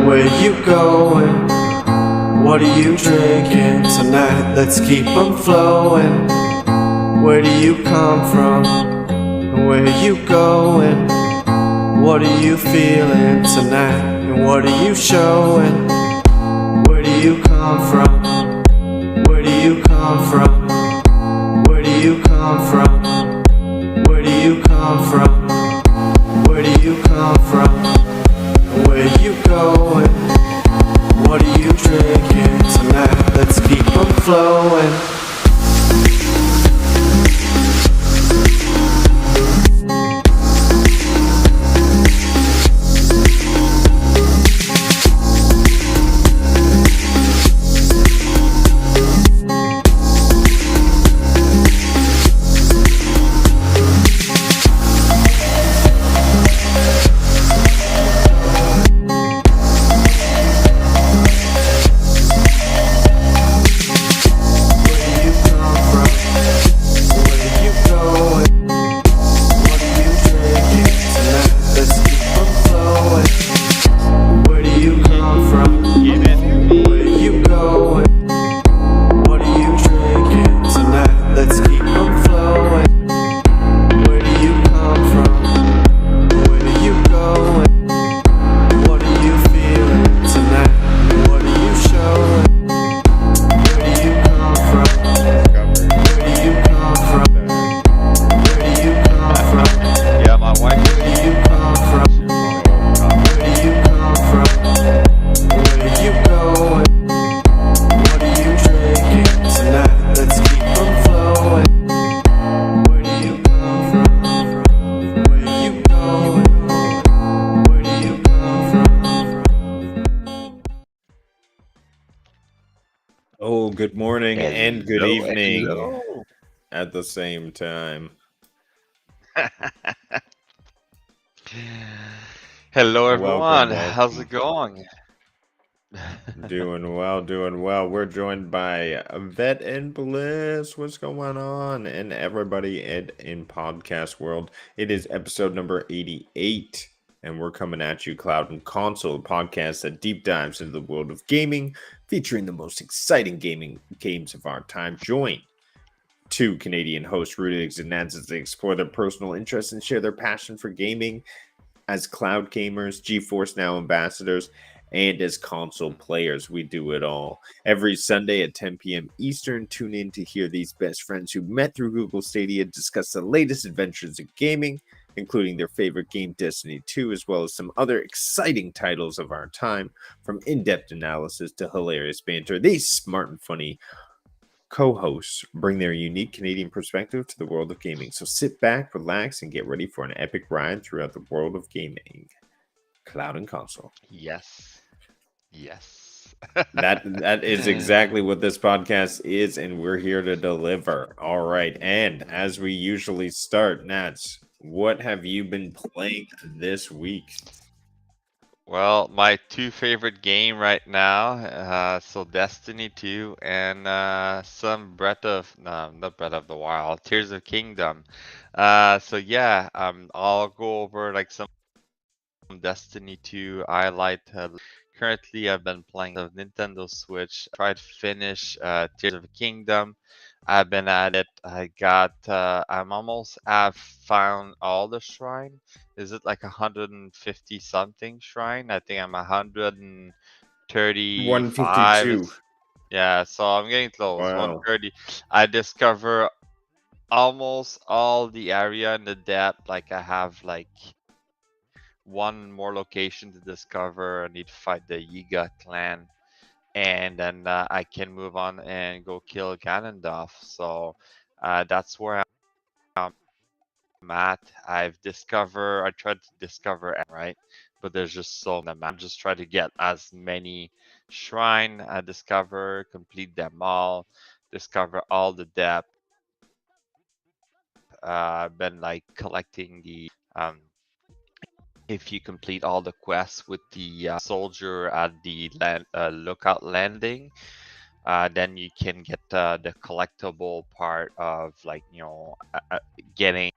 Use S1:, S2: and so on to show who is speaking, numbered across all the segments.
S1: Where you going? What are you drinking tonight? Let's keep them flowing. Where do you come from? Where are you going? What are you feeling tonight? And what are you showing? Where do you come from? Where do you come from? Where do you come from? Where do you come from? Where do you come from? Where are you going? What are you drinking tonight? Let's keep them flowing.
S2: Good morning and good evening
S3: Hello.
S2: at the same time.
S3: Hello, everyone.
S2: Welcome.
S3: How's it going?
S2: Doing well, doing well. We're joined by Vet and Bliss. What's going on? And everybody in podcast world. It is episode number 88. And we're coming at you, Cloud&Console, a podcast that deep dives into the world of gaming, featuring the most exciting gaming games of our time. Join two Canadian hosts, Rudix and Nads, as they explore their personal interests and share their passion for gaming as cloud gamers, Geforce Now ambassadors, and as console players. We do it all. Every Sunday at 10 p.m. Eastern, tune in to hear these best friends who met through Google Stadia discuss the latest adventures in gaming, including their favorite game, Destiny 2, as well as some other exciting titles of our time. From in-depth analysis to hilarious banter, these smart and funny co-hosts bring their unique Canadian perspective to the world of gaming. So sit back, relax, and get ready for an epic ride throughout the world of gaming. Cloud&Console.
S3: Yes. Yes.
S2: That is exactly what this podcast is, and we're here to deliver. All right. And as we usually start, Nats, what have you been playing this week?
S3: Well, my two favorite game right now, so Destiny 2 and some not Breath of the Wild, Tears of Kingdom. So yeah, I'll go over like some Destiny 2 highlight. Currently, I've been playing the Nintendo Switch. Tried to finish Tears of the Kingdom. I've been at it. I'm almost have found all the shrine. Is it like 150 something shrine? I think I'm 135.
S2: 152.
S3: Yeah, so I'm getting close.
S2: Wow.
S3: 130. I discover almost all the area in the depth. Like I have like one more location to discover. I need to fight the Yiga clan, and then I can move on and go kill Ganondorf. So that's where I'm at. I tried to discover, right? But there's just so many. I'm just trying to get as many shrine I discover, complete them all, discover all the depth. I've been like collecting the if you complete all the quests with the soldier at the lookout landing, then you can get the collectible part of like getting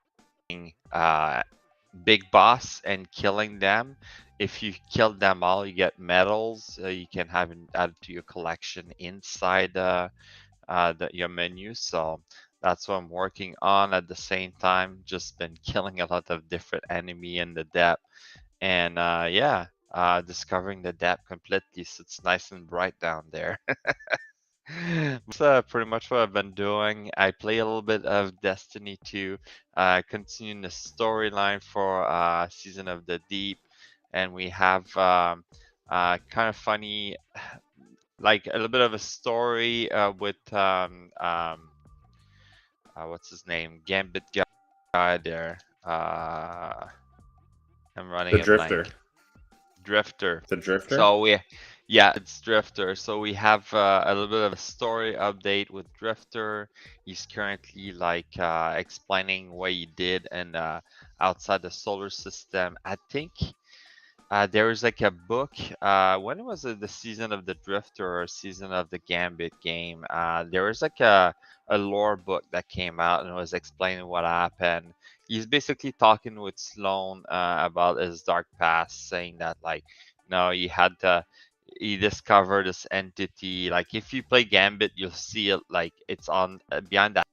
S3: big boss and killing them. If you kill them all, you get medals. You can have it added to your collection inside your menu. So that's what I'm working on at the same time. Just been killing a lot of different enemy in the depth, and discovering the depth completely. So it's nice and bright down there. That's pretty much what I've been doing. I play a little bit of Destiny 2, continuing the storyline for Season of the Deep, and we have kind of funny, like a little bit of a story with what's his name, Gambit guy there. I'm running
S2: The
S3: a
S2: Drifter.
S3: blank. Drifter.
S2: The Drifter?
S3: So yeah, it's Drifter. So we have a little bit of a story update with Drifter. He's currently like explaining what he did and outside the solar system. I think there was like a book. When was it? The Season of the Drifter or Season of the Gambit game? There was like a lore book that came out and was explaining what happened. He's basically talking with Sloan about his dark past, saying that like, no, he discovered this entity. Like if you play Gambit, you'll see it like it's on behind that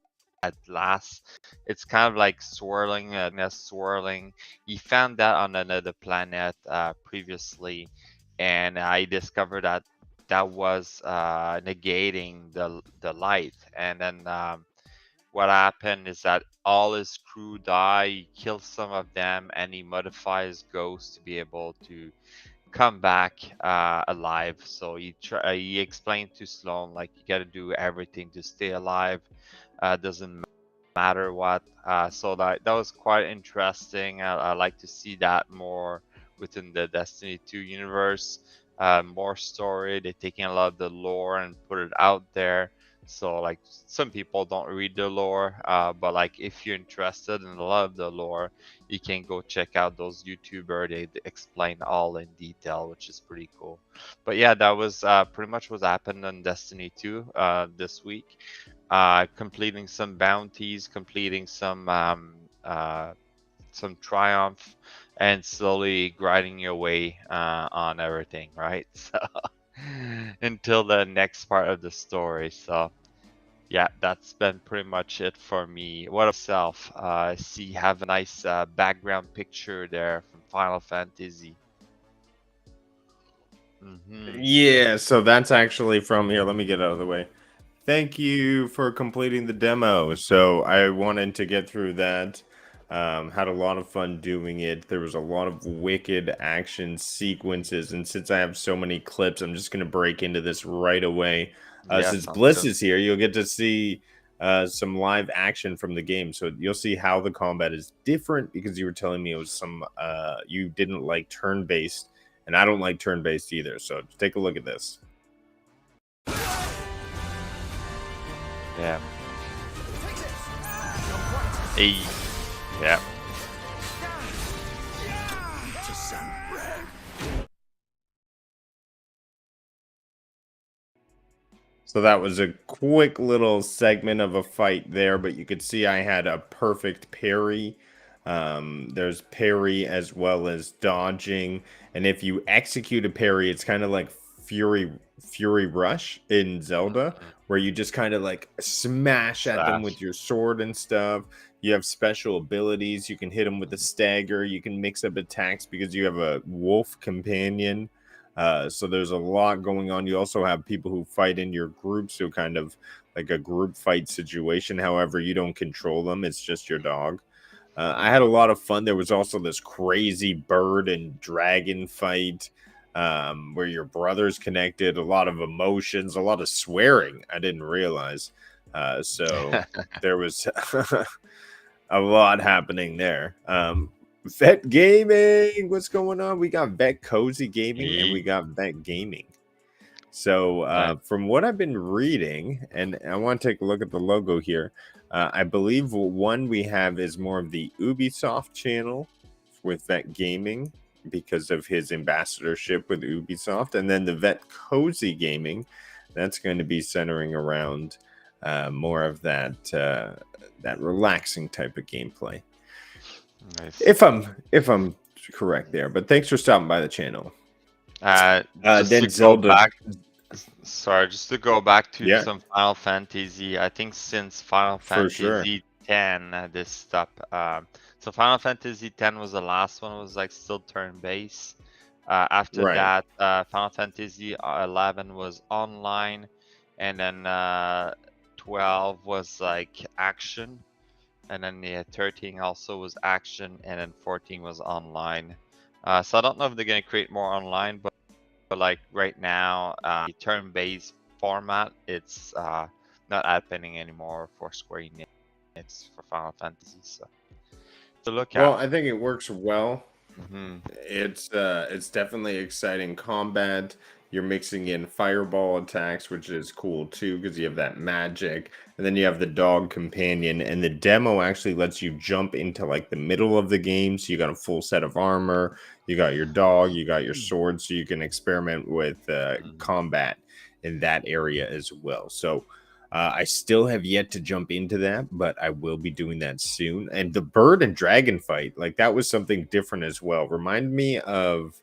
S3: glass. It's kind of like swirling, swirling. He found that on another planet previously, and I discovered that that was negating the light. And then what happened is that all his crew die. He kills some of them, and he modifies ghosts to be able to come back alive. So he explained to Sloan like you got to do everything to stay alive. Doesn't matter what. So that was quite interesting. I like to see that more within the Destiny 2 universe. More story. They're taking a lot of the lore and put it out there. So like some people don't read the lore, but like if you're interested in a lot of the lore, you can go check out those YouTubers. They explain all in detail, which is pretty cool. But yeah, that was pretty much what happened on Destiny 2 this week. Completing some bounties, completing some triumph, and slowly grinding your way on everything, right? So until the next part of the story. So yeah, that's been pretty much it for me. What about yourself? See, have a nice background picture there from Final Fantasy.
S2: Yeah, so that's actually from here. Let me get out of the way. Thank you for completing the demo. So I wanted to get through that. Had a lot of fun doing it. There was a lot of wicked action sequences, and since I have so many clips, I'm just going to break into this right away.
S3: Yeah,
S2: Since
S3: sounds
S2: Bliss
S3: good.
S2: is here, you'll get to see some live action from the game. So you'll see how the combat is different because you were telling me it was you didn't like turn-based, and I don't like turn-based either. So take a look at this.
S3: Yeah. Hey. Yeah.
S2: So that was a quick little segment of a fight there, but you could see I had a perfect parry. There's parry as well as dodging, and if you execute a parry, it's kind of like Fury Rush in Zelda, where you just kind of like smash at them with your sword and stuff. You have special abilities. You can hit them with a stagger. You can mix up attacks because you have a wolf companion. So there's a lot going on. You also have people who fight in your group, so kind of like a group fight situation. However, you don't control them. It's just your dog. I had a lot of fun. There was also this crazy bird and dragon fight where your brothers connected. A lot of emotions, a lot of swearing. I didn't realize. So there was a lot happening there. Vet Gaming, what's going on? We got Vet Cozy Gaming and we got Vet Gaming. So from what I've been reading, and I want to take a look at the logo here, I believe one we have is more of the Ubisoft channel with Vet Gaming because of his ambassadorship with Ubisoft, and then the Vet Cozy Gaming, that's going to be centering around more of that relaxing type of gameplay.
S3: Nice.
S2: if I'm correct there. But thanks for stopping by the channel.
S3: Just
S2: Then
S3: to go
S2: Zelda,
S3: back, sorry, just to go back to
S2: yeah,
S3: some Final Fantasy. I think since Final
S2: for sure.
S3: Fantasy X, this stuff. So Final Fantasy X was the last one. It was like still turn-based. After
S2: Right.
S3: that, Final Fantasy 11 was online, and then 12 was like action, and then 13 also was action, and then 14 was online. So I don't know if they're gonna create more online, but like right now, the turn-based format, it's not happening anymore for Square Enix. It's for Final Fantasy, so to look
S2: Well,
S3: at.
S2: I think it works well.
S3: Hmm.
S2: It's definitely exciting combat. You're mixing in fireball attacks, which is cool too, because you have that magic, and then you have the dog companion, and the demo actually lets you jump into like the middle of the game. So you got a full set of armor, you got your dog, you got your sword, so you can experiment with combat in that area as well. So I still have yet to jump into that, but I will be doing that soon. And the bird and dragon fight, like that was something different as well. Remind me of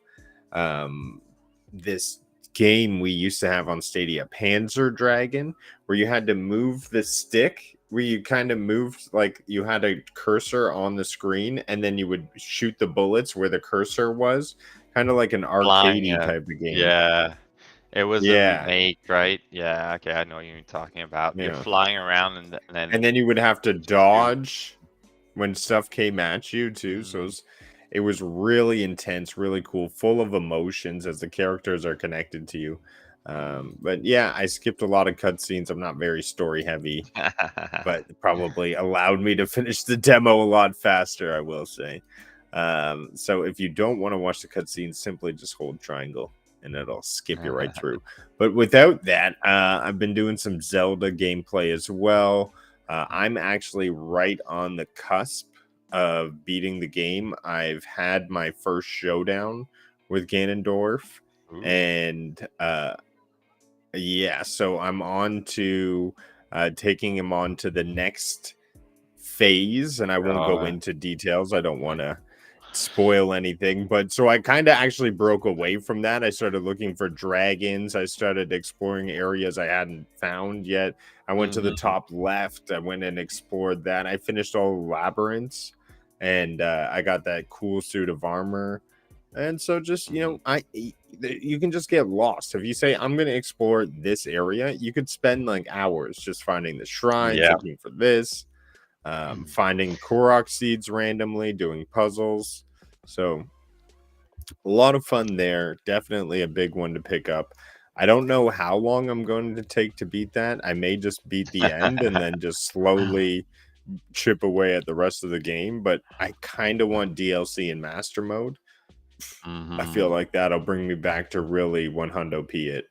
S2: this game we used to have on Stadia, Panzer Dragon, where you had to move the stick, where you kind of moved like you had a cursor on the screen, and then you would shoot the bullets where the cursor was, kind of like an
S3: Flying,
S2: arcadey type of game.
S3: yeah. It was a
S2: Yeah,
S3: remake, right? Yeah, okay, I know what you're talking about. You're
S2: yeah.
S3: flying around and
S2: And
S3: then
S2: then you would have to
S3: shoot.
S2: dodge when stuff came at you too. So
S3: Mhm.
S2: it was really intense, really cool, full of emotions as the characters are connected to you. But yeah, I skipped a lot of cutscenes. I'm not very story heavy, but it probably allowed me to finish the demo a lot faster, I will say. So if you don't want to watch the cutscenes, simply just hold triangle and it'll skip you right through. But without that, I've been doing some Zelda gameplay as well. I'm actually right on the cusp of beating the game. I've had my first showdown with Ganondorf,
S3: Ooh,
S2: and yeah, so I'm on to taking him on to the next phase, and I won't go
S3: oh,
S2: into details. I don't want to spoil anything, but so I kind of actually broke away from that. I started looking for dragons. I started exploring areas I hadn't found yet. I went to the
S3: mhm,
S2: top left. I went and explored that. I finished all the labyrinths, and I got that cool suit of armor. And so just,
S3: mhm.
S2: you can just get lost. If you say I'm going to explore this area, you could spend like hours just finding the shrines,
S3: Yeah.
S2: looking for this, finding Korok seeds randomly, doing puzzles. So a lot of fun there. Definitely a big one to pick up. I don't know how long I'm going to take to beat that. I may just beat the end and then just slowly chip away at the rest of the game, but I kind of want DLC in master mode. I feel
S3: Mhm,
S2: like that'll bring me back to really 100 p it.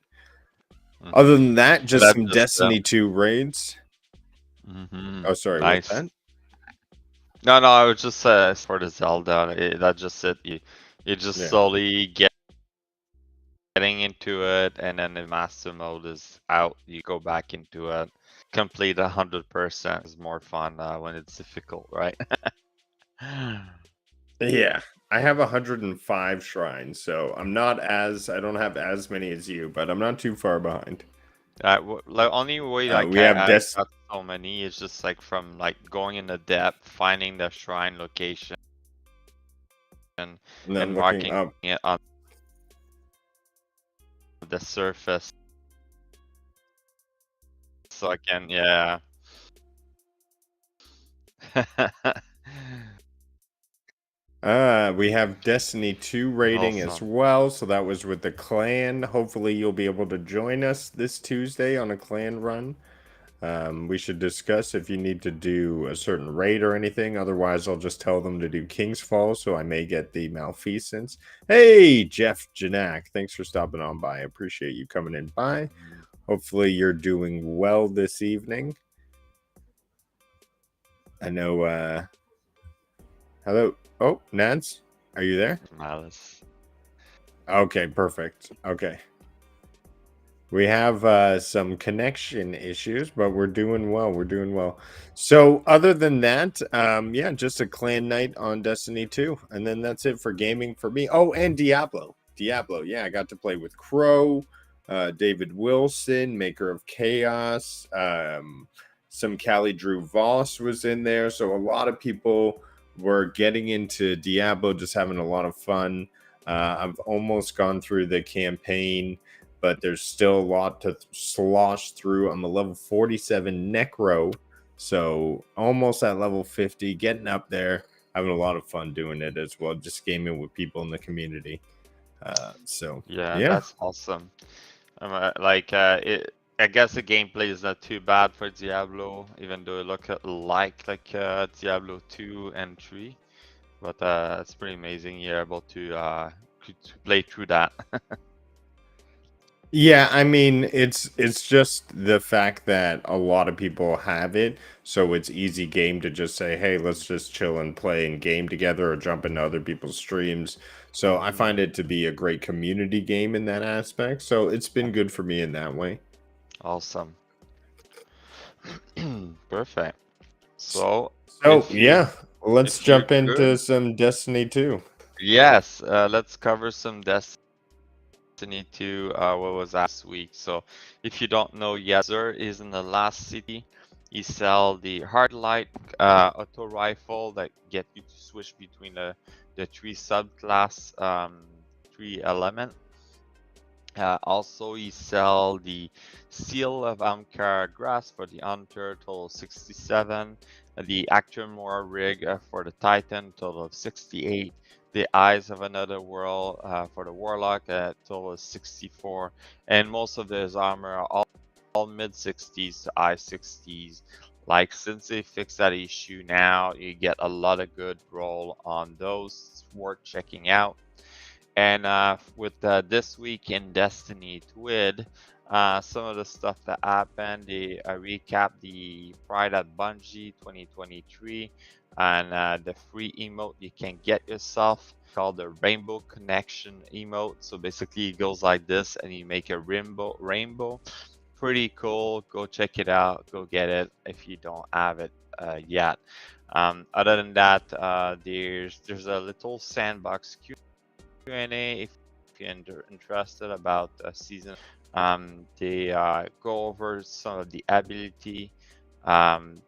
S2: Other
S3: mhm.
S2: than that,
S3: And
S2: just
S3: that's
S2: some
S3: just
S2: Destiny 2 raids.
S3: mhm.
S2: Oh, sorry, what's
S3: Nice.
S2: that?
S3: No, no, I was just for the Zelda. That's just it. You just
S2: Yeah.
S3: slowly getting into it, and then the master mode is out. You go back into it, complete 100% is more fun when it's difficult, right?
S2: Yeah, I have 105 shrines, so I don't have as many as you, but I'm not too far behind.
S3: Like only way like
S2: We have
S3: I
S2: Des
S3: got so many is just like from like going in the depth, finding the shrine location,
S2: and then
S3: and
S2: looking
S3: marking
S2: up.
S3: it on the surface, so I can, yeah.
S2: We have Destiny 2 rating as
S3: Awesome.
S2: well, so that was with the clan. Hopefully, you'll be able to join us this Tuesday on a clan run. We should discuss if you need to do a certain raid or anything. Otherwise, I'll just tell them to do King's Fall, so I may get the malfeasance. Hey, Jeff Janak, thanks for stopping on by. I appreciate you coming in by.
S3: Mhm.
S2: Hopefully, you're doing well this evening. I know, hello. Oh, Nance, are you there?
S3: Malice.
S2: Okay, perfect. Okay. We have some connection issues, but we're doing well. We're doing well. So, other than that, yeah, just a clan night on Destiny 2, and then that's it for gaming for me. Oh, and Diablo. Diablo, yeah, I got to play with Crow, David Wilson, Maker of Chaos. Some Callie Drew Voss was in there, so a lot of people were getting into Diablo, just having a lot of fun. I've almost gone through the campaign, but there's still a lot to slosh through. I'm a level 47 Necro, so almost at level 50, getting up there, having a lot of fun doing it as well, just gaming with people in the community. So
S3: Yeah,
S2: yeah.
S3: that's awesome. I guess the gameplay is not too bad for Diablo, even though it look like Diablo 2 and 3. But it's pretty amazing you're able to play through that.
S2: Yeah, I mean, it's just the fact that a lot of people have it, so it's easy game to just say, "Hey, let's just chill and play and game together or jump into other people's streams." So I find
S3: Mhm.
S2: it to be a great community game in that aspect. So it's been good for me in that way.
S3: Awesome. Perfect. So
S2: So
S3: if you
S2: yeah, let's
S3: if you're
S2: jump into
S3: good,
S2: some Destiny 2.
S3: yes, let's cover some Destiny 2. What was last week? So if you don't know yet, Zer is in the last city. He sell the hard light auto rifle that get you to switch between the three subclass, three element. Also, he sell the Seal of Amkar Grass for the Hunter, total of 67. The Actor rig for the Titan, total of 68. The Eyes of Another World for the Warlock, total of 64. And most of his armor are all mid 60s to high 60s. Like, since they fixed that issue now, you get a lot of good roll on those. It's worth checking out. And with this week in Destiny Twid, some of the stuff that happened, they recap the Pride at Bungie 2023 and the free emote you can get yourself called the Rainbow Connection emote. So basically it goes like this and you make a rainbow. Pretty cool. Go check it out. Go get it if you don't have it yet. Other than that, there's a little sandbox Q&A if you're interested about season. They go over some of the ability, um,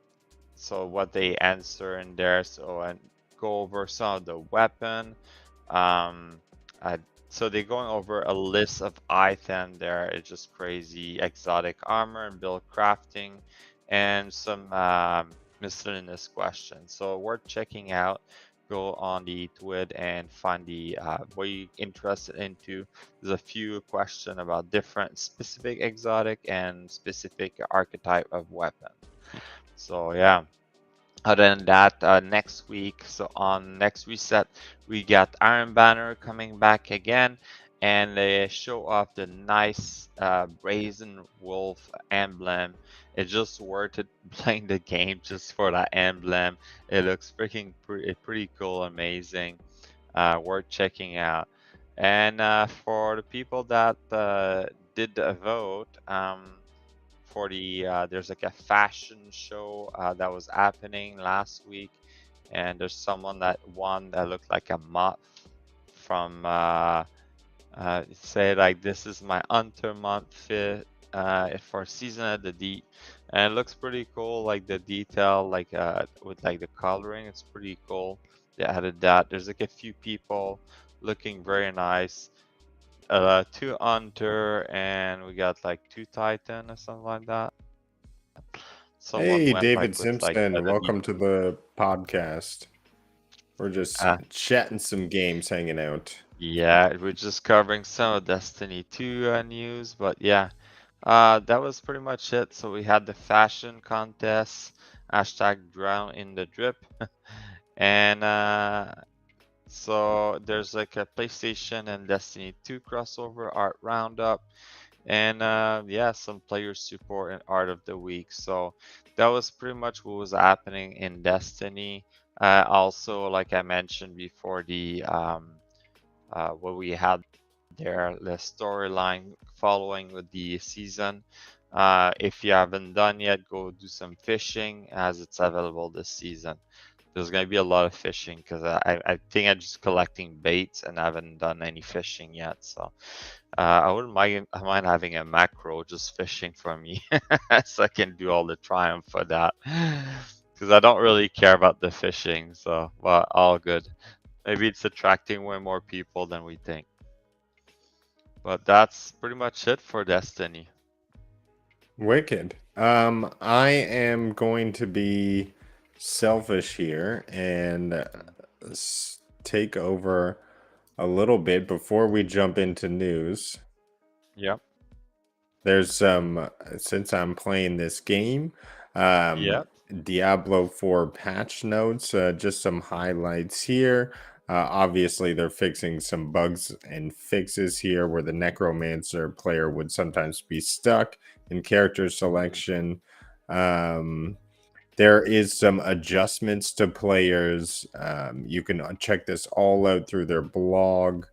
S3: so what they answer in there. So and go over some of the weapon. Um, uh, so they're going over a list of items there. It's just crazy, exotic armor and build crafting, and some miscellaneous questions. So worth checking out. Go on the Twid and find the what you're interested into. There's a few questions about different specific exotic and specific archetype of weapon. So yeah. Other than that, next week, so on next reset, we got Iron Banner coming back again, and they show off the nice Brazen Wolf emblem. It's just worth it playing the game just for that emblem. It looks freaking pretty cool, amazing, worth checking out. And for the people that did the vote, for the there's like a fashion show that was happening last week, and there's someone that won that looked like a moth from say like this is my hunter month fit for season of the deep, and it looks pretty cool, like the detail, like with like the coloring, it's pretty cool. They added that. There's like a few people looking very nice, two hunter, and we got like two titan or something like that. Someone
S2: Hey,
S3: went
S2: David
S3: like with like
S2: Simpson,
S3: the
S2: welcome to the podcast. We're just
S3: uh,
S2: chatting some games, hanging out.
S3: yeah, we're just covering some of Destiny 2 news, but yeah, that was pretty much it. So we had the fashion contest, hashtag drown in the drip, and so there's like a PlayStation and Destiny 2 crossover art roundup, and yeah, some player support and art of the week. So that was pretty much what was happening in Destiny. Also, like I mentioned before, the what we had the storyline following with the season. If you haven't done yet, go do some fishing as it's available this season. There's gonna be a lot of fishing because I think I'm just collecting baits and I haven't done any fishing yet. So I wouldn't mind having a macro just fishing for me, so I can do all the triumph for that. Because I don't really care about the fishing, so well, all good. Maybe it's attracting way more people than we think. But that's pretty much it for Destiny.
S2: Wicked. I am going to be selfish here and take over a little bit before we jump into news.
S3: Yep.
S2: There's some, since I'm playing this game,
S3: Yep.
S2: Diablo 4 patch notes, just some highlights here. Obviously, they're fixing some bugs and fixes here where the Necromancer player would sometimes be stuck in character selection. There is some adjustments to players. You can check this all out through their blog.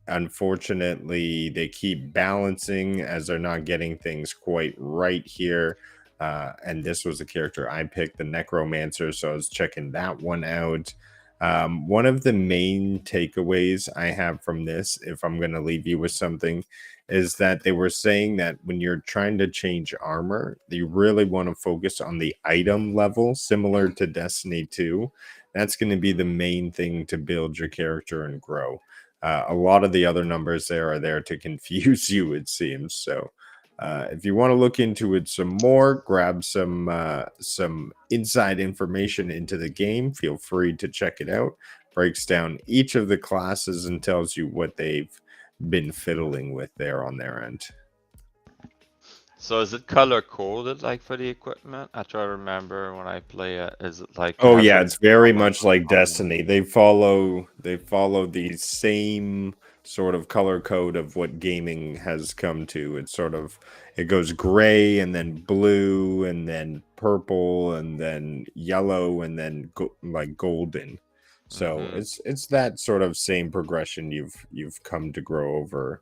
S2: Unfortunately, they keep balancing as they're not getting things quite right here. And this was a character I picked, the Necromancer, so I was checking that one out. One of the main takeaways I have from this, if I'm going to leave you with something, is that they were saying that when you're trying to change armor, you really want to focus on the item level, similar to Destiny 2. That's going to be the main thing to build your character and grow. A lot of the other numbers there are there to confuse you, it seems. So if you want to look into it some more, grab some inside information into the game, feel free to check it out. Breaks down each of the classes and tells you what they've been fiddling with there on their end.
S3: So is it color coded like for the equipment? I try to remember when I play it. Is it like
S2: Oh
S3: has
S2: yeah,
S3: a
S2: it's very
S3: color
S2: much like
S3: on it?
S2: Destiny. They follow the same sort of color code of what gaming has come to. It's sort of, it goes gray and then blue and then purple and then yellow and then like golden. So it's that sort of same progression you've come to grow over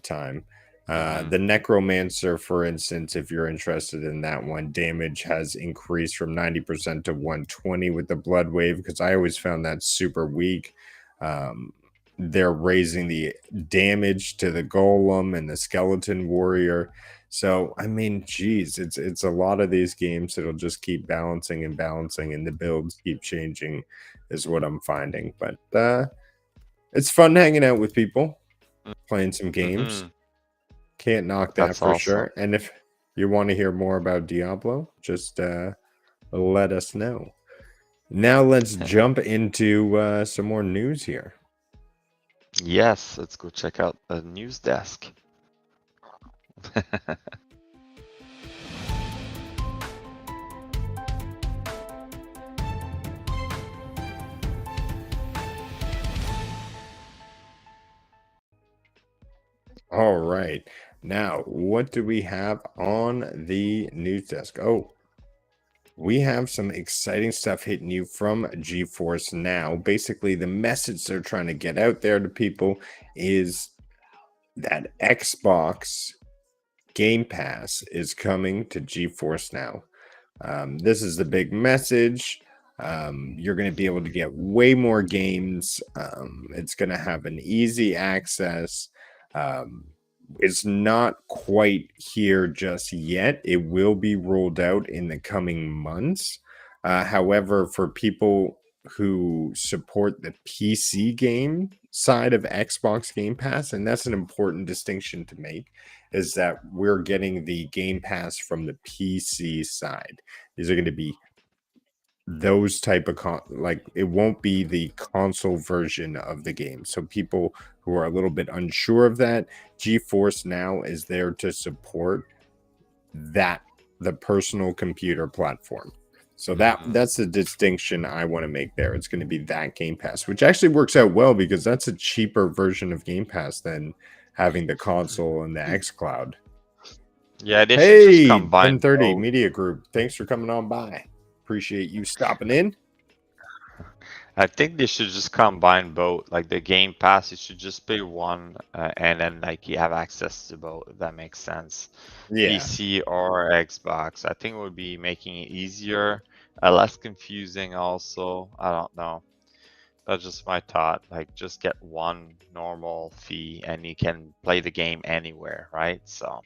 S2: time. The Necromancer, for instance, if you're interested in that one, damage has increased from 90% to 120 with the Blood Wave, because I always found that super weak. They're raising the damage to the Golem and the Skeleton Warrior. So, I mean, geez, it's a lot of these games that'll just keep balancing and balancing, and the builds keep changing, is what I'm finding. But it's fun hanging out with people, playing some games. Can't knock that
S3: That's
S2: for
S3: awesome.
S2: sure. And if you want to hear more about Diablo, just let us know. Now let's jump into some more news here.
S3: Yes, let's go check out the news desk.
S2: All right. Now, what do we have on the news desk? Oh, we have some exciting stuff hitting you from GeForce Now. Basically, the message they're trying to get out there to people is that Xbox Game Pass is coming to GeForce Now. This is the big message. You're going to be able to get way more games. It's going to have an easy access. It's not quite here just yet. It will be rolled out in the coming months. However, for people who support the PC game side of Xbox Game Pass, and that's an important distinction to make, is that we're getting the Game Pass from the PC side. These are going to be those type of like, it won't be the console version of the game. So people who are a little bit unsure of that, GeForce Now is there to support that, the personal computer platform. So that's the distinction I want to make there. It's going to be that Game Pass, which actually works out well because that's a cheaper version of Game Pass than having the console and the xCloud.
S3: Yeah, they should just
S2: Hey,
S3: combine
S2: 1030
S3: both.
S2: Media Group, thanks for coming on by. Appreciate you stopping in.
S3: I think they should just combine both. Like the Game Pass, you should just pay one, and then like you have access to both. If that makes sense.
S2: Yeah.
S3: PC or Xbox. I think it would be making it easier, less confusing. Also, I don't know. That's just my thought. Like, just get one normal fee, and you can play the game anywhere, right? So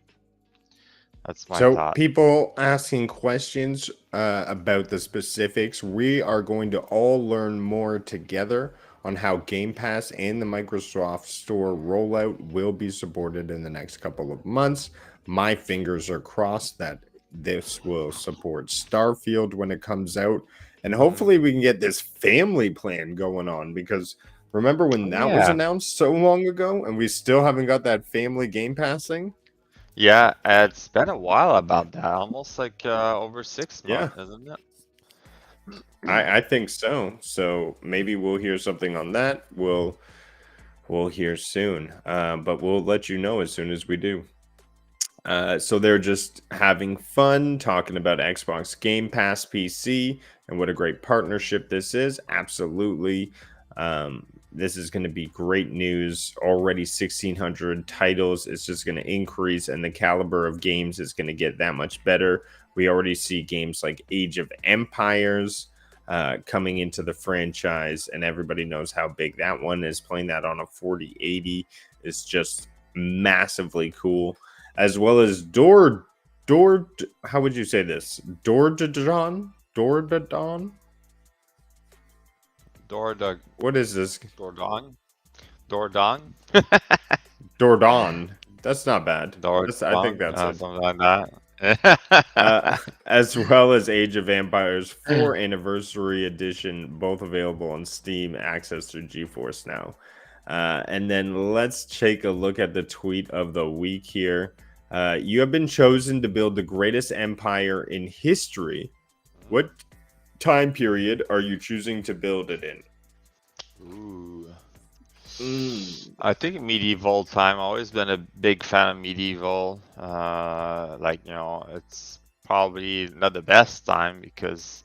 S3: that's my
S2: So,
S3: thought.
S2: people asking questions about the specifics, we are going to all learn more together on how Game Pass and the Microsoft Store rollout will be supported in the next couple of months. My fingers are crossed that this will support Starfield when it comes out, and
S3: Mhm.
S2: hopefully, we can get this family plan going on because remember when that was
S3: Yeah.
S2: announced so long ago and we still haven't got that family Game Pass thing?
S3: Yeah, it's been a while about that. Almost like over six
S2: Yeah.
S3: months, isn't it?
S2: I think so. So maybe we'll hear something on that. We'll hear soon. But we'll let you know as soon as we do. So they're just having fun talking about Xbox Game Pass PC and what a great partnership this is. Absolutely. This is going to be great news. Already 1,600 titles. It's just going to increase, and the caliber of games is going to get that much better. We already see games like Age of Empires coming into the franchise, and everybody knows how big that one is. Playing that on a 4080 is just massively cool, as well as how would you say this? Dordon?
S3: Dordog,
S2: What is this?
S3: Dordong, Dordong,
S2: Dordon. That's not bad. I think
S3: Dordong,
S2: that's it.
S3: something like that.
S2: As well as Age of Empires 4 Anniversary Edition, both available on Steam, access through GeForce Now. And then let's take a look at the tweet of the week here. You have been chosen to build the greatest empire in history. What time period are you choosing to build it in?
S3: Ooh.
S2: Mm,
S3: I think medieval time. Always been a big fan of medieval. Like it's probably not the best time because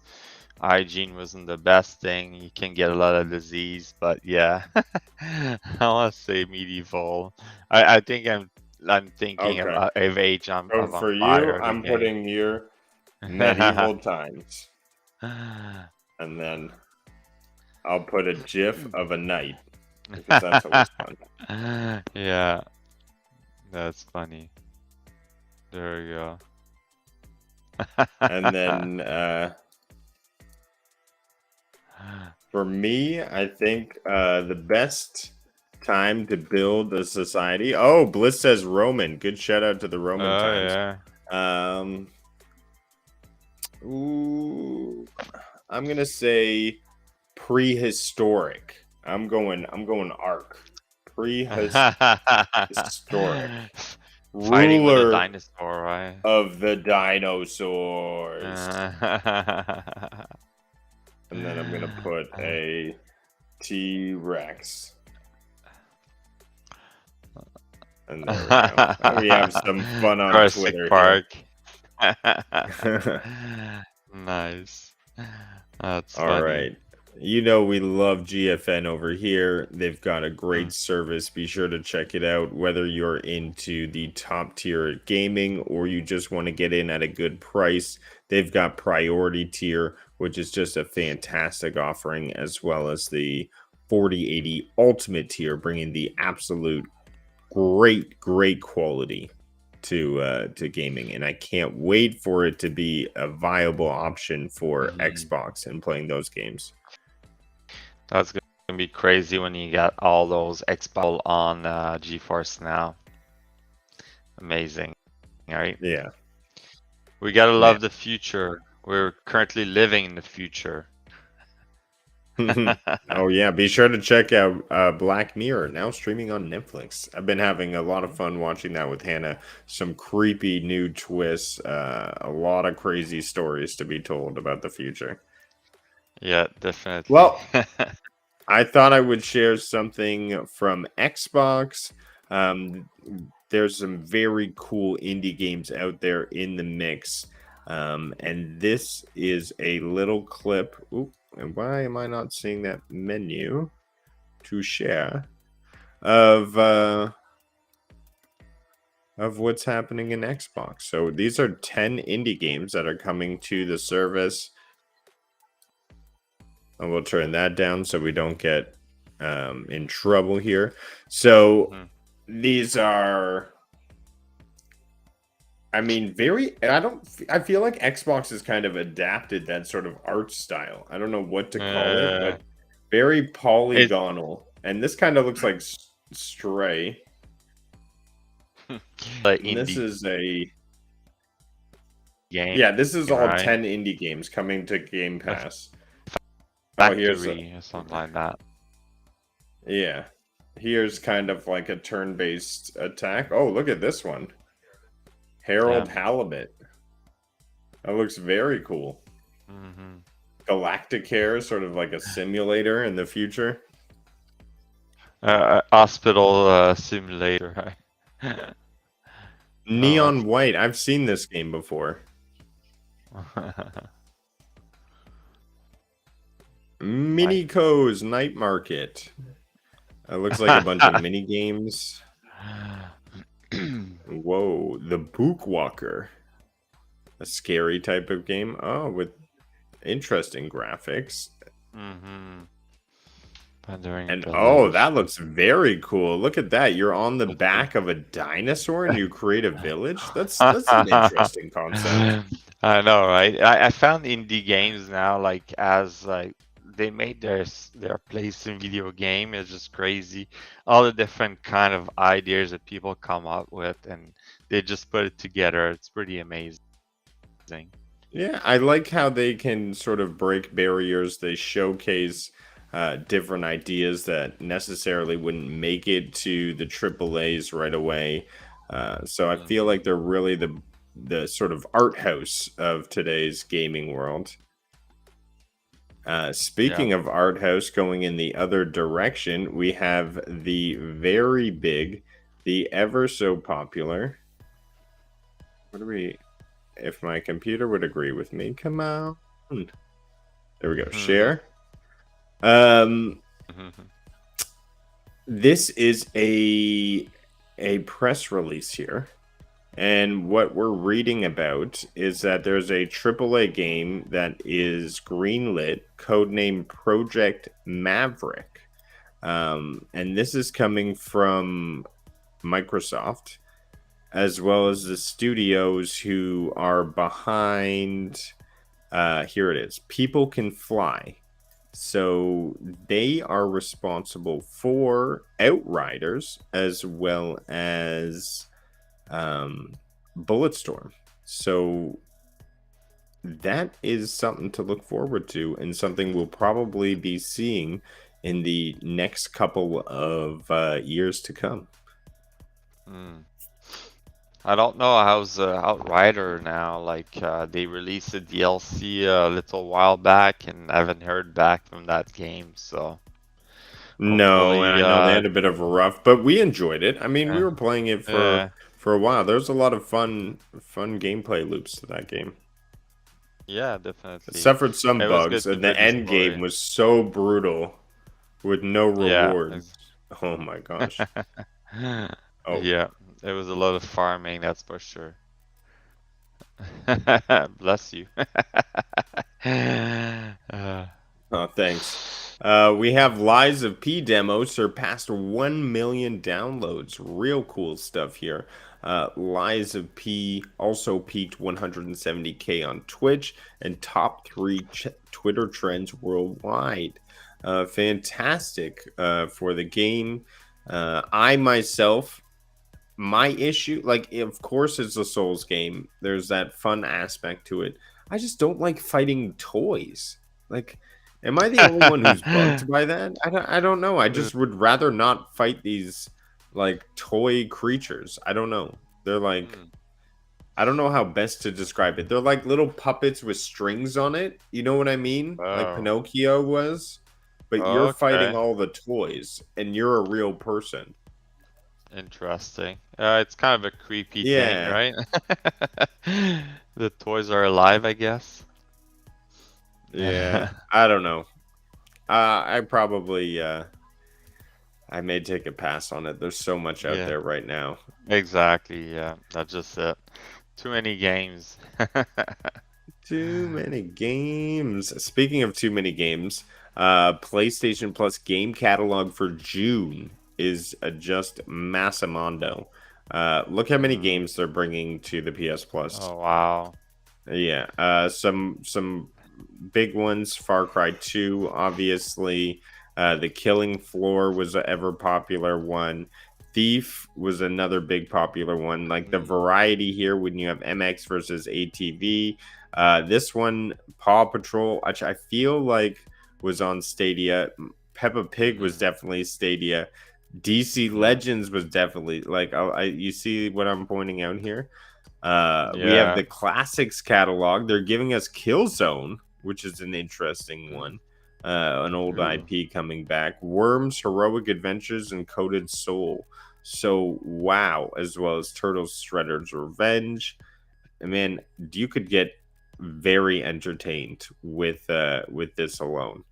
S3: hygiene wasn't the best thing. You can get a lot of disease, but yeah, I want to say medieval. I think I'm thinking
S2: okay.
S3: of age
S2: So
S3: of
S2: for you,
S3: Empire the
S2: I'm
S3: game.
S2: putting your medieval times. And then I'll put a GIF of a knight because that's always fun.
S3: Yeah, that's funny. There we go.
S2: And then for me, I think the best time to build a society. Oh, Bliss says Roman. Good shout out to the Roman
S3: Oh
S2: times.
S3: yeah.
S2: Ooh, I'm gonna say prehistoric. I'm going arc. Prehistoric.
S3: Fighting with a
S2: Ruler
S3: dinosaur, right?
S2: of the dinosaurs. And then I'm gonna put a T-Rex. And there we go. And we have some fun on
S3: Jurassic
S2: Twitter
S3: Park.
S2: here.
S3: Nice. That's
S2: All
S3: funny.
S2: right. You know we love GFN over here. They've got a great
S3: Mm.
S2: service. Be sure to check it out. Whether you're into the top tier gaming or you just want to get in at a good price, they've got priority tier, which is just a fantastic offering, as well as the 4080 ultimate tier, bringing the absolute great quality to gaming, and I can't wait for it to be a viable option for
S3: Mhm.
S2: Xbox and playing those games.
S3: That's gonna be crazy when you get all those Xbox on GeForce Now. Amazing, right?
S2: Yeah.
S3: We gotta
S2: Yeah.
S3: love the future. We're currently living in the future.
S2: Oh yeah, be sure to check out Black Mirror, now streaming on Netflix. I've been having a lot of fun watching that with Hannah. Some creepy new twists, a lot of crazy stories to be told about the future.
S3: Yeah, definitely.
S2: Well, I thought I would share something from Xbox. There's some very cool indie games out there in the mix. And this is a little clip. Oop, and why am I not seeing that menu to share of what's happening in Xbox? So these are 10 indie games that are coming to the service. And we'll turn that down so we don't get in trouble here. So these are, I mean, I feel like Xbox has kind of adapted that sort of art style. I don't know what to call it, but very polygonal. And this kind of looks like Stray.
S3: Like
S2: And this
S3: indie
S2: is a
S3: game.
S2: Yeah, this is all
S3: right?
S2: 10 indie games coming to Game Pass. Oh, here's
S3: Factory or something like that.
S2: Yeah. Here's kind of like a turn-based attack. Oh, look at this one. Harold Halibut. That looks very cool. Galactic Hair, sort of like a simulator in the future.
S3: Hospital simulator, right?
S2: Neon White. I've seen this game before. Minico's Night Market. It looks like a bunch of mini games. Whoa, the Bookwalker. A scary type of game. Oh, with interesting graphics. And oh, that looks very cool. Look at that. You're on the back of a dinosaur and you create a village. That's an interesting concept.
S3: I know, right? I found indie games now, like as like they made their place in video game is just crazy. All the different kind of ideas that people come up with, and they just put it together. It's pretty amazing.
S2: Yeah, I like how they can sort of break barriers. They showcase different ideas that necessarily wouldn't make it to the AAAs right away. So I feel like they're really the sort of art house of today's gaming world. Speaking of art house, going in the other direction, we have the very big, the ever so popular. If my computer would agree with me, come on. There we go. Share. This is a press release here. And what we're reading about is that there's a AAA game that is greenlit, codenamed Project Maverick. And this is coming from Microsoft, as well as the studios who are behind, here it is, People Can Fly. So they are responsible for Outriders as well as Bulletstorm. So that is something to look forward to, and something we'll probably be seeing in the next couple of years to come.
S3: I don't know how's Outrider now. Like they released a DLC a little while back, and I haven't heard back from that game. So
S2: no, I know they had a bit of a rough, but we enjoyed it. I mean, we were playing it for a while. There's a lot of fun gameplay loops to that game.
S3: Yeah, definitely.
S2: It suffered some bugs, and the end game was so brutal with no rewards. Oh my gosh.
S3: Yeah, it was a lot of farming, that's for sure. Bless you.
S2: Oh, thanks. We have Lies of P demo surpassed 1 million downloads. Real cool stuff here. Lies of P also peaked 170K on Twitch and top 3 Twitter trends worldwide. Fantastic for the game. I myself, my issue, like, of course it's a Souls game. There's that fun aspect to it. I just don't like fighting toys. Like, am I the only one who's bugged by that? I don't know. I just would rather not fight these, like, toy creatures. I don't know. They're like, I don't know how best to describe it. They're like little puppets with strings on it. You know what I mean? Like Pinocchio was. But you're fighting all the toys, and you're a real person.
S3: Interesting. It's kind of a creepy thing, right? The toys are alive, I guess.
S2: Yeah, I don't know. I probably I may take a pass on it. There's so much out
S3: Yeah,
S2: there right now.
S3: exactly. Yeah, that's just it. Too many games.
S2: Too many games. Speaking of too many games, PlayStation Plus game catalog for June is just massamondo. Look how many
S3: Mm.
S2: games they're bringing to the PS Plus.
S3: Oh wow.
S2: Yeah, some big ones. Far Cry 2, obviously. The Killing Floor was a ever popular one. Thief was another big popular one. Like the
S3: Mm.
S2: variety here when you have MX versus ATV. This one, Paw Patrol, which I feel like was on Stadia. Peppa Pig was
S3: Mm-hmm.
S2: definitely Stadia. DC
S3: Yeah.
S2: Legends was definitely like you see what I'm pointing out here. We have
S3: Yeah.
S2: the classics catalog. They're giving us Killzone, which is an interesting
S3: Mm.
S2: one. An old
S3: True.
S2: IP coming back. Worms, Heroic Adventures, and Coded Soul. So wow, as well as Turtles, Shredder's Revenge. And man, you could get very entertained with this alone.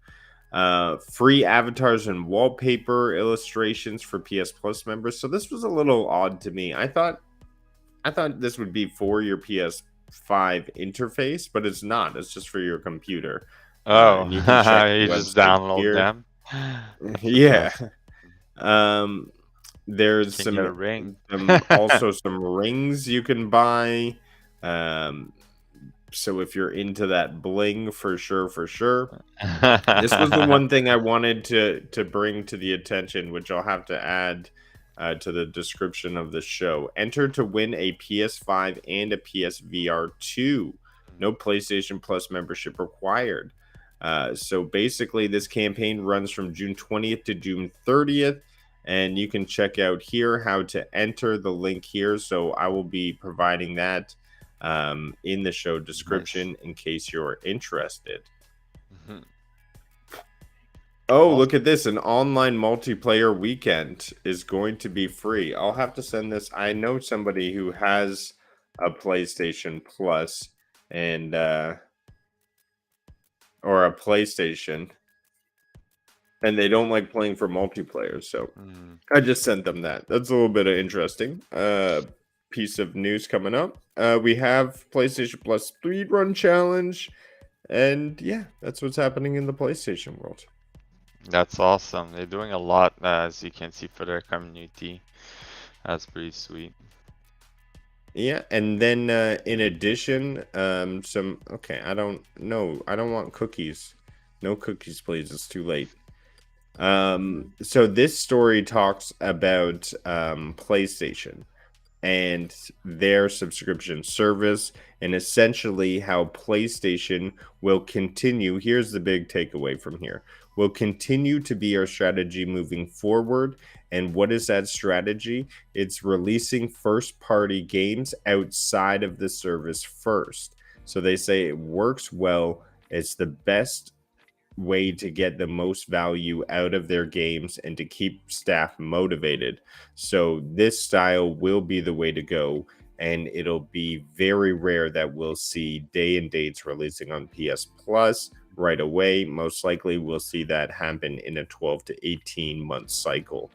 S2: Free avatars and wallpaper illustrations for PS Plus members. So this was a little odd to me. I thought this would be for your PS5 interface, but it's not. It's just for your computer.
S3: Oh,
S2: And you can check the
S3: you just
S2: website
S3: download
S2: here.
S3: them. That's
S2: Yeah.
S3: awesome.
S2: Um, there's
S3: Can get a ring.
S2: also some rings you can buy. Um, so if you're into that bling, for sure, for sure. This was the one thing I wanted to bring to the attention, which I'll have to add to the description of the show. Enter to win a PS5 and a PSVR2. No PlayStation Plus membership required. So basically, this campaign runs from June 20th to June 30th. And you can check out here how to enter the link here. So I will be providing that in the show
S3: Nice.
S2: description in case you're interested.
S3: Mhm.
S2: Oh, look
S3: Awesome.
S2: at this. An online multiplayer weekend is going to be free. I'll have to send this. I know somebody who has a PlayStation Plus and or a PlayStation and they don't like playing for multiplayer. So
S3: Mm.
S2: I just sent them that. That's a little bit of interesting piece of news coming up. We have PlayStation Plus Speedrun Challenge. And yeah, that's what's happening in the PlayStation world.
S3: That's awesome. They're doing a lot, as you can see, for their community. That's pretty sweet.
S2: Yeah, and then in addition, some okay, I don't know. I don't want cookies. No cookies, please. It's too late. So this story talks about PlayStation and their subscription service, and essentially how PlayStation will continue. Here's the big takeaway from here: will continue to be our strategy moving forward. And what is that strategy? It's releasing first party games outside of the service first. So they say it works well. It's the best way to get the most value out of their games and to keep staff motivated. So this style will be the way to go, and it'll be very rare that we'll see day and dates releasing on PS Plus right away. Most likely we'll see that happen in a 12 to 18 month cycle.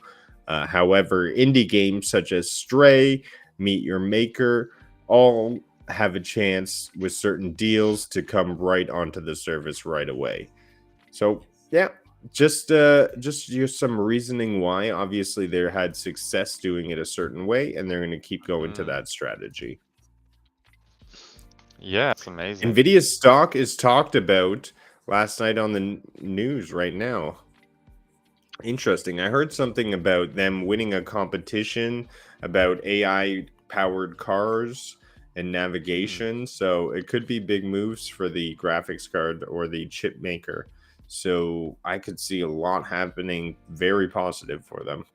S2: However, indie games such as Stray, Meet Your Maker, all have a chance with certain deals to come right onto the service right away. So yeah, just some reasoning why. Obviously, they had success doing it a certain way, and they're going to keep going to
S3: Mm.
S2: that strategy.
S3: Yeah, it's amazing.
S2: Nvidia's stock is talked about last night on the news right now. Interesting. I heard something about them winning a competition about AI powered cars and
S3: Mm.
S2: navigation. So it could be big moves for the graphics card or the chip maker. So I could see a lot happening very positive for them.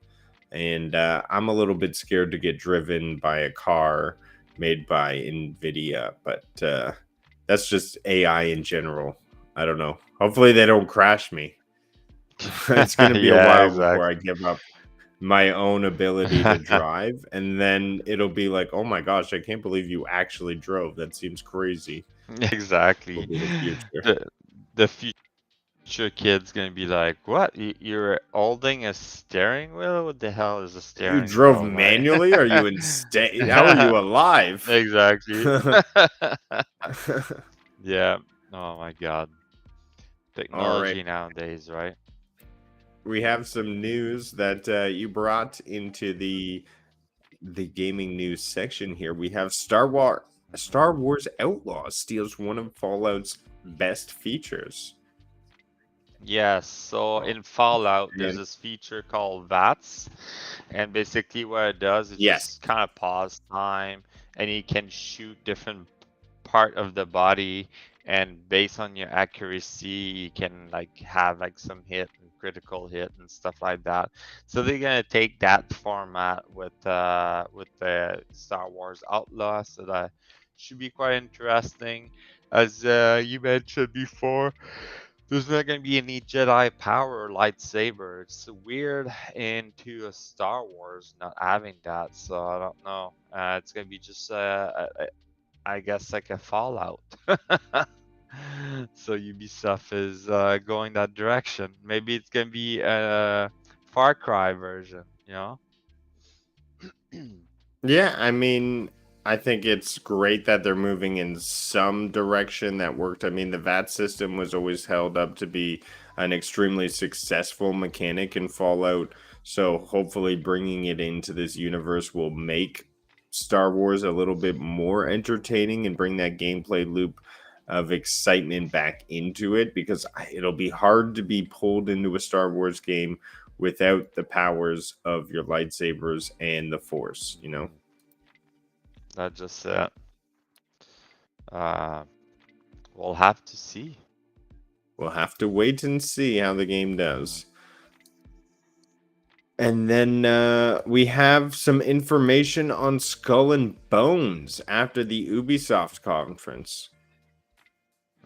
S2: And I'm a little bit scared to get driven by a car made by NVIDIA, but that's just AI in general. I don't know. Hopefully they don't crash me. It's going to be a
S3: Yeah,
S2: while before I
S3: exactly.
S2: give up my own ability to drive. And then it'll be like, oh my gosh, I can't believe you actually drove. That seems crazy. Will
S3: Exactly.
S2: be the
S3: The
S2: future.
S3: the future kid's gonna be like, "What? You're holding a steering wheel? What the hell is a
S2: You
S3: steering
S2: drove
S3: wheel?" Right?
S2: manually? Are you insane? How are you alive?
S3: Exactly. Yeah. Oh my God.
S2: All right.
S3: Technology nowadays, right?
S2: We have some news that you brought into the gaming news section here. We have Star Wars Outlaws steals one of Fallout's best features.
S3: Yes, so
S2: Oh,
S3: in Fallout, there's
S2: man.
S3: this feature called VATS, and basically what it does is
S2: Yes.
S3: just kind of pause time, and you can shoot different part of the body, and based on your accuracy, you can like have like some hit and critical hit and stuff like that. So they're gonna take that format with the Star Wars Outlaw, so that should be quite interesting. As you mentioned before, there's not going to be any Jedi power or lightsaber. It's weird into a Star Wars not having that, so I don't know. It's going to be just, I guess, like a Fallout. So Ubisoft is going that direction. Maybe it's going to be a Far Cry version, you know?
S2: Yeah, I mean, I think it's great that they're moving in some direction that worked. I mean, the VAT system was always held up to be an extremely successful mechanic in Fallout. So hopefully, bringing it into this universe will make Star Wars a little bit more entertaining and bring that gameplay loop of excitement back into it, because it'll be hard to be pulled into a Star Wars game without the powers of your lightsabers and the Force, you know?
S3: That's just it. Uh, we'll have to see.
S2: We'll have to wait and see how the game does. And then we have some information on Skull and Bones after the Ubisoft conference.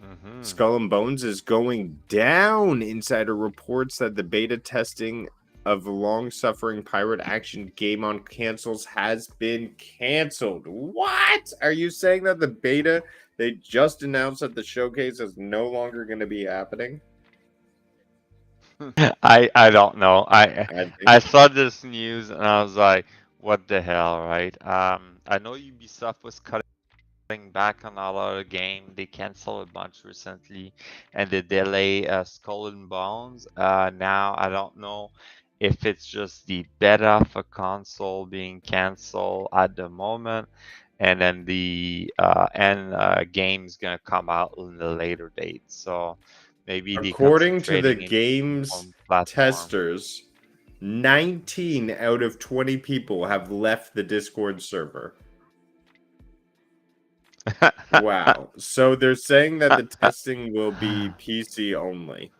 S3: Mm-hmm.
S2: Skull and Bones is going down. Insider reports that the beta testing of the long-suffering pirate action game on consoles has been canceled. What? Are you saying that the beta they just announced at the showcase is no longer going to be happening?
S3: I don't know.
S2: I think
S3: I saw this news and I was like, what the hell, right? I know Ubisoft was cutting back on a lot of game. They canceled a bunch recently, and they delay Skull and Bones. Now I don't know if it's just the beta for console being canceled at the moment, and then the game's gonna come out in the later date. So maybe they
S2: according to the
S3: concentrating in
S2: game's
S3: one platform.
S2: testers, 19 out of 20 people have left the Discord server. Wow. So they're saying that the testing will be PC only.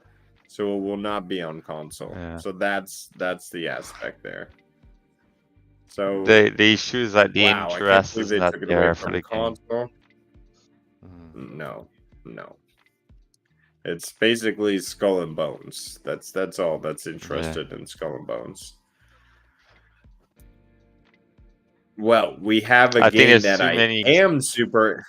S2: So it will not be on console.
S3: Yeah.
S2: So that's the aspect there. So
S3: The issue is that the
S2: wow, I can't
S3: interest
S2: believe
S3: is
S2: they
S3: not
S2: took it away
S3: there for
S2: from
S3: the game.
S2: console.
S3: Mhm.
S2: No. It's basically Skull and Bones. That's all that's interested in Skull and Bones. Well, we have a
S3: I think
S2: game
S3: there's
S2: that
S3: too
S2: I
S3: many.
S2: am super.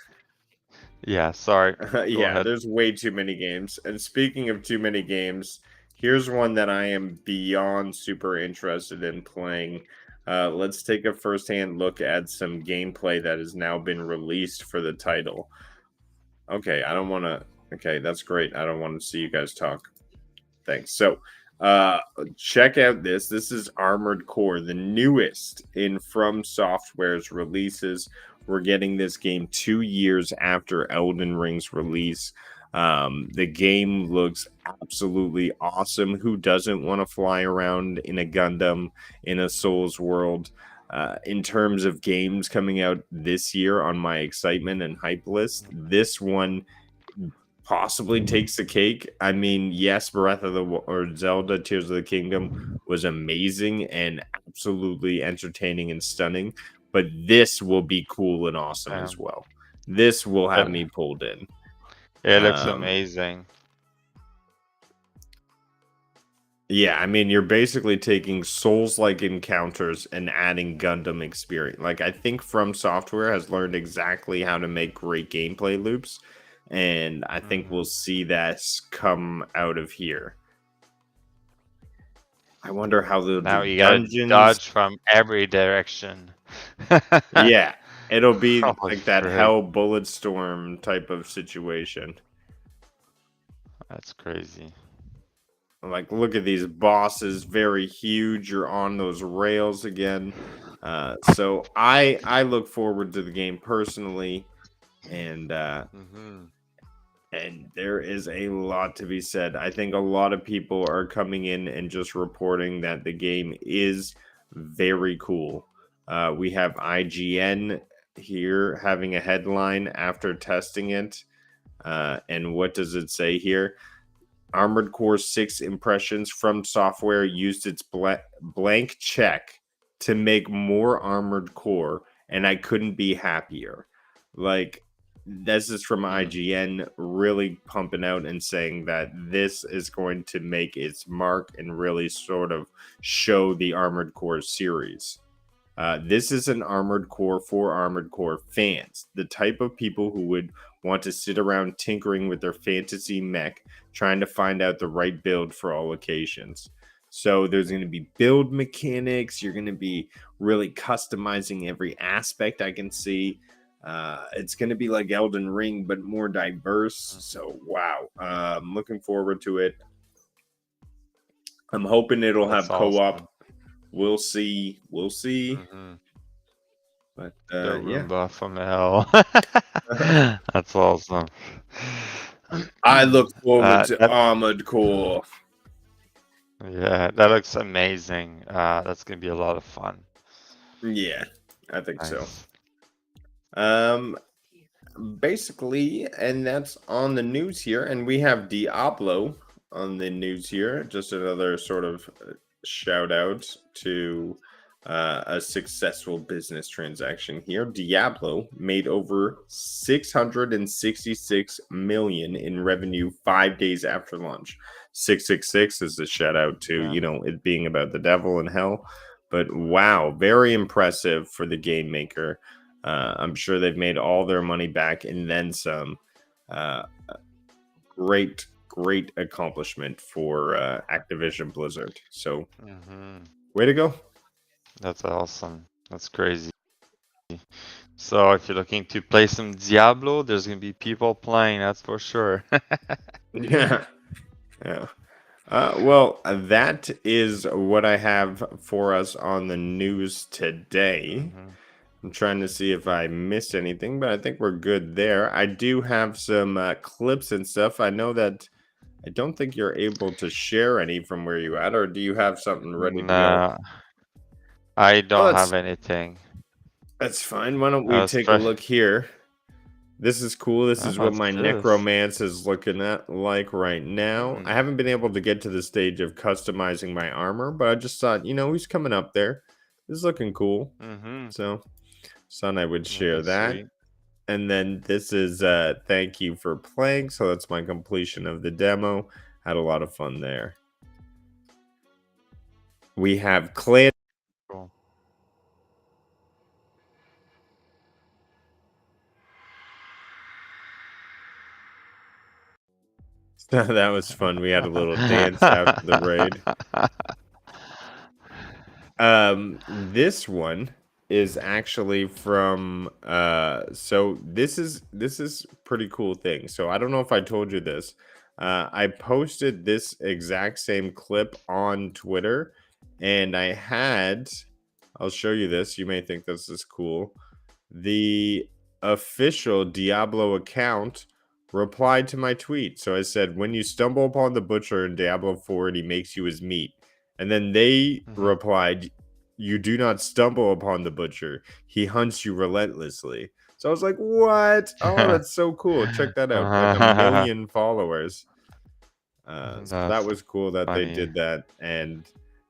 S3: Yeah, sorry. Go
S2: Yeah,
S3: ahead.
S2: there's way too many games. And speaking of too many games, here's one that I am beyond super interested in playing. Let's take a first-hand look at some gameplay that has now been released for the title. Okay, I don't want to. Okay, that's great. I don't want to see you guys talk. Thanks. So, check out this. This is Armored Core, the newest in From Software's releases. We're getting this game 2 years after Elden Ring's release. The game looks absolutely awesome. Who doesn't want to fly around in a Gundam in a Souls world? In terms of games coming out this year on my excitement and hype list, this one possibly takes the cake. I mean, yes, Breath of the or Zelda Tears of the Kingdom was amazing and absolutely entertaining and stunning, but this will be cool and awesome
S3: Yeah.
S2: as well. This will have
S3: It,
S2: me pulled in.
S3: it looks
S2: Um,
S3: amazing.
S2: Yeah, I mean, you're basically taking Souls-like encounters and adding Gundam experience. Like, I think From Software has learned exactly how to make great gameplay loops, and I think we'll see that come out of here. I wonder how the
S3: Now you gotta
S2: dungeons.
S3: dodge from every direction.
S2: Yeah, it'll be
S3: Holy
S2: like that
S3: frick.
S2: hell bullet storm type of situation.
S3: That's crazy.
S2: Like, look at these bosses, very huge. You're on those rails again. So I look forward to the game personally, and and there is a lot to be said. I think a lot of people are coming in and just reporting that the game is very cool. We have IGN here having a headline after testing it. And what does it say here? Armored Core 6 Impressions from Software used its blank check to make more Armored Core, and I couldn't be happier. Like, this is from IGN really pumping out and saying that this is going to make its mark and really sort of show the Armored Core series. This is an Armored Core for Armored Core fans, the type of people who would want to sit around tinkering with their fantasy mech, trying to find out the right build for all occasions. So there's going to be build mechanics. You're going to be really customizing every aspect I can see. It's going to be like Elden Ring, but more diverse. So, wow. I'm looking forward to it. I'm hoping it'll have co-op.
S3: Awesome.
S2: We'll see. We'll see. But
S3: The
S2: yeah.
S3: Roomba from hell. That's awesome.
S2: I look forward to Armored Core.
S3: Yeah, that looks amazing. That's gonna be a lot of fun.
S2: Yeah, I think so.
S3: Nice.
S2: Basically, and that's on the news here, and we have Diablo on the news here. Just another sort of shout out to a successful business transaction here. Diablo made over 666 million in revenue 5 days after launch. 666 is a shout out to it being about the devil and hell. But wow, very impressive for the game maker. I'm sure they've made all their money back and then some. Great accomplishment for Activision Blizzard. So, way to go.
S3: That's awesome. That's crazy. So if you're looking to play some Diablo, there's gonna be people playing, that's for sure.
S2: Yeah. Well, that is what I have for us on the news today. I'm trying to see if I missed anything, but I think we're good there. I do have some clips and stuff. I know that I don't think you're able to share any from where you at, or do you have something ready to go?
S3: I don't have anything.
S2: That's fine. Why don't we take a look here? This is cool. This is what my necromance is looking at like right now. I haven't been able to get to the stage of customizing my armor, but I just thought, he's coming up there. This is looking cool. So, thought I would share that. Sweet. And then this is thank you for playing. So that's my completion of the demo. Had a lot of fun there. We have Clan.
S3: Cool.
S2: That was fun. We had a little dance after the raid. This one is actually from so this is pretty cool thing. So I don't know if I told you this. I posted this exact same clip on Twitter, and I'll show you this. You may think this is cool. The official Diablo account replied to my tweet. So I said, when you stumble upon the butcher in Diablo 4 and he makes you his meat. And then they replied, you do not stumble upon the butcher. He hunts you relentlessly. So I was like, what? Oh, that's so cool. Check that out. Like 1 million followers. So that was cool that they did that. And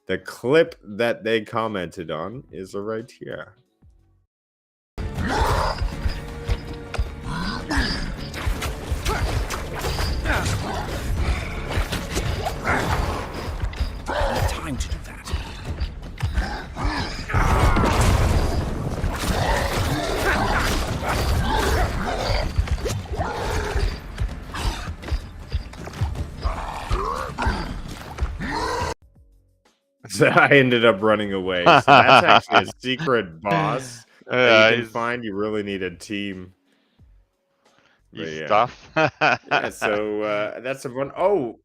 S2: the clip that they commented on is right here.
S4: Time to do that.
S2: So I ended up running away. So that's actually a secret boss that you can find. You really need a team.
S3: You
S2: But yeah.
S3: stuff.
S2: Yeah, so that's a fun. Oh,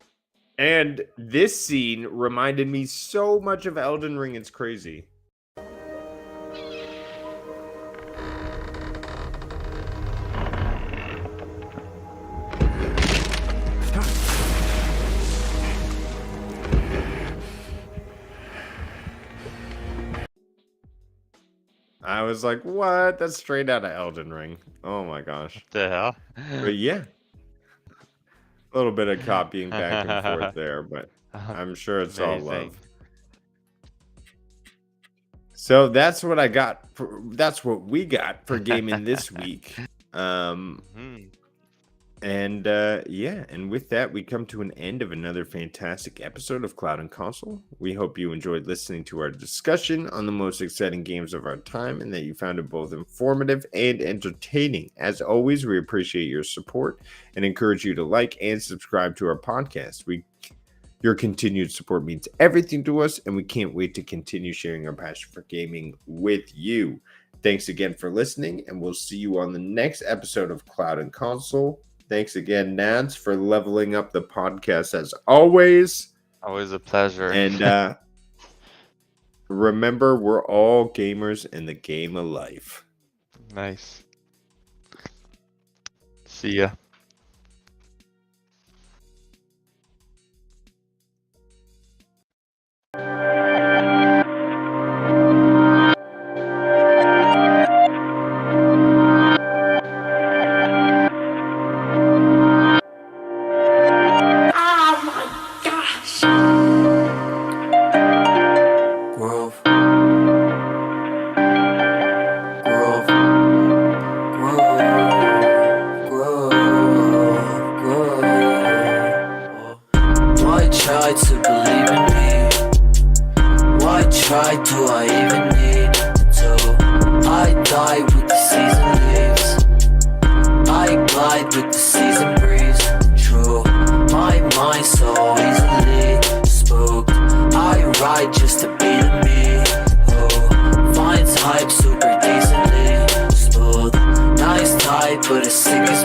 S2: and this scene reminded me so much of Elden Ring. It's crazy. I was like, what? That's straight out of Elden Ring. Oh my gosh.
S3: The hell?
S2: But yeah. A little bit of copying back and forth there, but I'm sure it's all love. So that's what I got. That's what we got for gaming this week. And yeah, and with that, we come to an end of another fantastic episode of Cloud and Console. We hope you enjoyed listening to our discussion on the most exciting games of our time and that you found it both informative and entertaining. As always, we appreciate your support and encourage you to like and subscribe to our podcast. Your continued support means everything to us, and we can't wait to continue sharing our passion for gaming with you. Thanks again for listening, and we'll see you on the next episode of Cloud and Console. Thanks again, Nads, for leveling up the podcast as always.
S3: Always a pleasure.
S2: And remember, we're all gamers in the game of life.
S3: Nice. See ya.
S5: Just to be me, finds hype super decently smooth, nice type, but as sick as